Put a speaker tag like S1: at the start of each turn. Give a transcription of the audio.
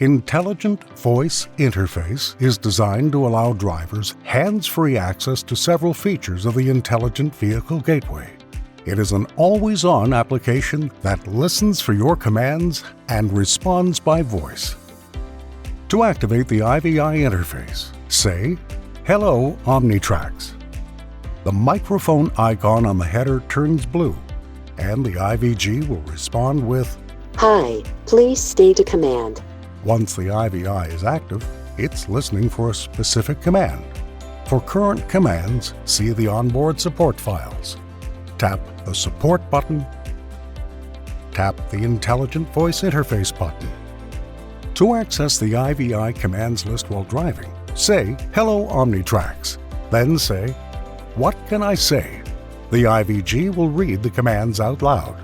S1: Intelligent Voice Interface is designed to allow drivers hands-free access to several features of the Intelligent Vehicle Gateway. It is an always-on application that listens for your commands and responds by voice. To activate the IVI interface, say, "Hello, Omnitrax." The microphone icon on the header turns blue, and the IVG will respond with,
S2: "Hi, please state a command."
S1: Once the IVI is active, it's listening for a specific command. For current commands, see the onboard support files. Tap the Support button. Tap the Intelligent Voice Interface button. To access the IVI commands list while driving, say, "Hello, Omnitrax." Then say, "What can I say?" The IVG will read the commands out loud.